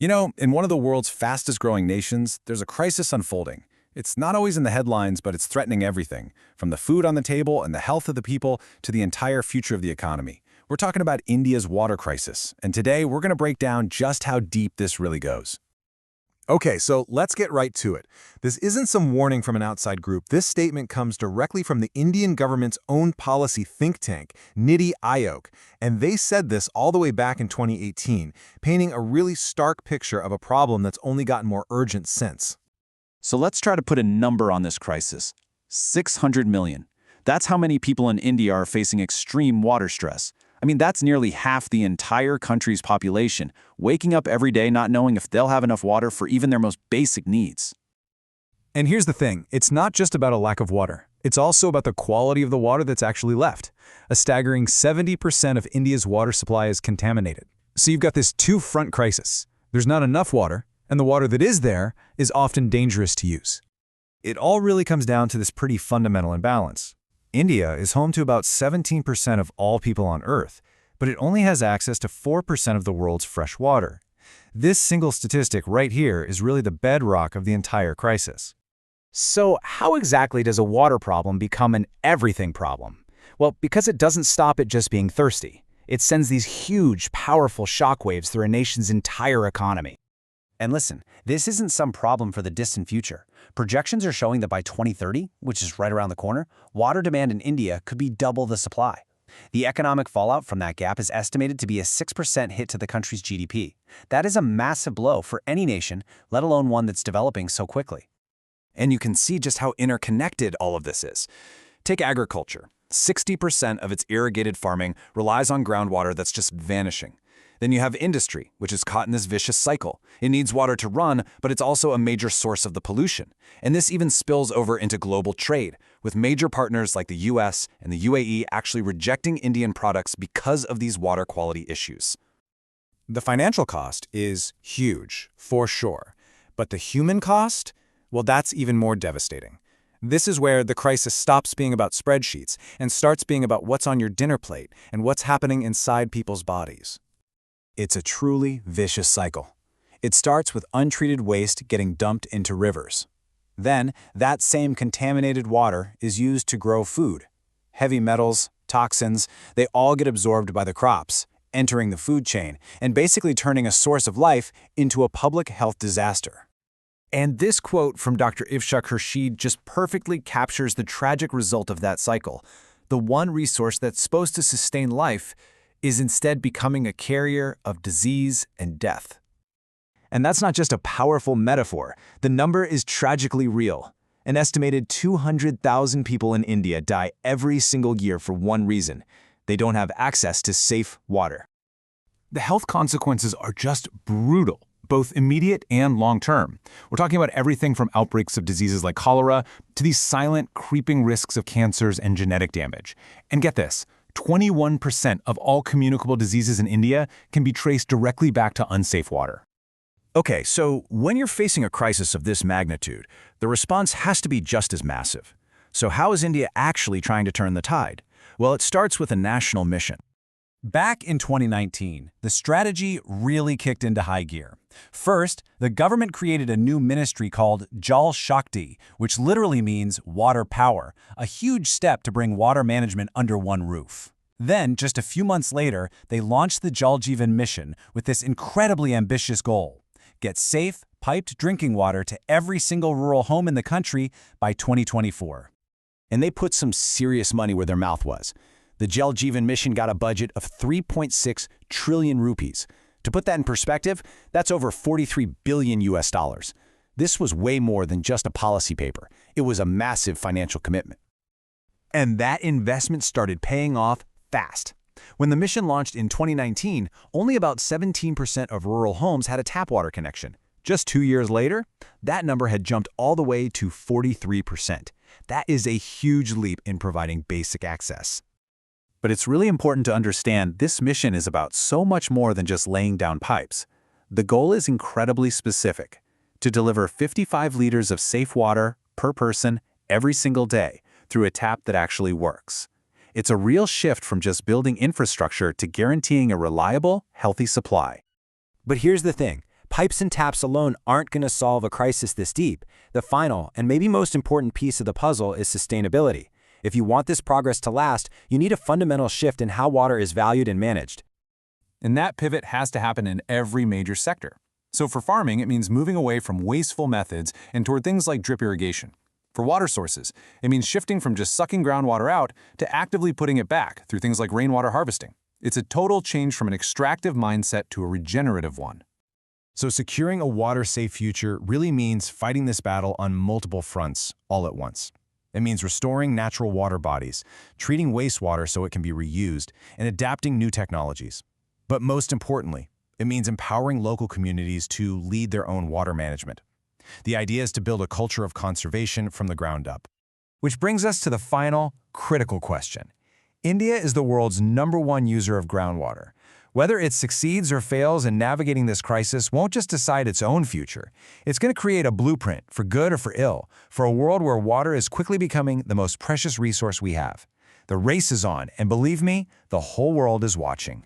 You know, in one of the world's fastest growing nations, there's a crisis unfolding. It's not always in the headlines, but it's threatening everything, from the food on the table and the health of the people to the entire future of the economy. We're talking about India's water crisis, and today we're going to break down just how deep this really goes. Okay, so let's get right to it. This isn't some warning from an outside group. This statement comes directly from the Indian government's own policy think tank, Niti Aayog, and they said this all the way back in 2018, painting a really stark picture of a problem that's only gotten more urgent since. So let's try to put a number on this crisis. 600 million. That's how many people in India are facing extreme water stress. I mean, that's nearly half the entire country's population, waking up every day not knowing if they'll have enough water for even their most basic needs. And here's the thing, it's not just about a lack of water. It's also about the quality of the water that's actually left. A staggering 70% of India's water supply is contaminated. So you've got this two-front crisis. There's not enough water, and the water that is there is often dangerous to use. It all really comes down to this pretty fundamental imbalance. India is home to about 17% of all people on Earth, but it only has access to 4% of the world's fresh water. This single statistic right here is really the bedrock of the entire crisis. So how exactly does a water problem become an everything problem? Well, because it doesn't stop at just being thirsty. It sends these huge, powerful shockwaves through a nation's entire economy. And listen, this isn't some problem for the distant future. Projections are showing that by 2030, which is right around the corner, water demand in India could be double the supply. The economic fallout from that gap is estimated to be a 6% hit to the country's GDP. That is a massive blow for any nation, let alone one that's developing so quickly. And you can see just how interconnected all of this is. Take agriculture. 60% of its irrigated farming relies on groundwater that's just vanishing. Then you have industry, which is caught in this vicious cycle. It needs water to run, but it's also a major source of the pollution. And this even spills over into global trade, with major partners like the US and the UAE actually rejecting Indian products because of these water quality issues. The financial cost is huge, for sure. But the human cost? Well, that's even more devastating. This is where the crisis stops being about spreadsheets and starts being about what's on your dinner plate and what's happening inside people's bodies. It's a truly vicious cycle. It starts with untreated waste getting dumped into rivers. Then, that same contaminated water is used to grow food. Heavy metals, toxins, they all get absorbed by the crops, entering the food chain, and basically turning a source of life into a public health disaster. And this quote from Dr. Ifshak Khurshid just perfectly captures the tragic result of that cycle. The one resource that's supposed to sustain life is instead becoming a carrier of disease and death. And that's not just a powerful metaphor. The number is tragically real. An estimated 200,000 people in India die every single year for one reason: they don't have access to safe water. The health consequences are just brutal, both immediate and long-term. We're talking about everything from outbreaks of diseases like cholera to these silent, creeping risks of cancers and genetic damage. And get this, 21% of all communicable diseases in India can be traced directly back to unsafe water. Okay, so when you're facing a crisis of this magnitude, the response has to be just as massive. So how is India actually trying to turn the tide? Well, it starts with a national mission. Back in 2019, the strategy really kicked into high gear. First, the government created a new ministry called Jal Shakti, which literally means water power, a huge step to bring water management under one roof. Then, just a few months later, they launched the Jal Jeevan mission with this incredibly ambitious goal: get safe, piped drinking water to every single rural home in the country by 2024. And they put some serious money where their mouth was. The Jal Jeevan mission got a budget of 3.6 trillion rupees. To put that in perspective, that's over 43 billion US dollars. This was way more than just a policy paper. It was a massive financial commitment. And that investment started paying off fast. When the mission launched in 2019, only about 17% of rural homes had a tap water connection. Just 2 years later, that number had jumped all the way to 43%. That is a huge leap in providing basic access. But it's really important to understand this mission is about so much more than just laying down pipes. The goal is incredibly specific: to deliver 55 liters of safe water per person every single day through a tap that actually works. It's a real shift from just building infrastructure to guaranteeing a reliable, healthy supply. But here's the thing. pipes and taps alone aren't going to solve a crisis this deep. The final, and maybe most important piece of the puzzle is sustainability. If you want this progress to last, you need a fundamental shift in how water is valued and managed. And that pivot has to happen in every major sector. So for farming, it means moving away from wasteful methods and toward things like drip irrigation. For water sources, it means shifting from just sucking groundwater out to actively putting it back through things like rainwater harvesting. It's a total change from an extractive mindset to a regenerative one. So securing a water-safe future really means fighting this battle on multiple fronts all at once. It means restoring natural water bodies, treating wastewater so it can be reused, and adapting new technologies. But most importantly, it means empowering local communities to lead their own water management. The idea is to build a culture of conservation from the ground up. Which brings us to the final, critical question. India is the world's #1 user of groundwater. Whether it succeeds or fails in navigating this crisis won't just decide its own future. It's going to create a blueprint, for good or for ill, for a world where water is quickly becoming the most precious resource we have. The race is on, and believe me, the whole world is watching.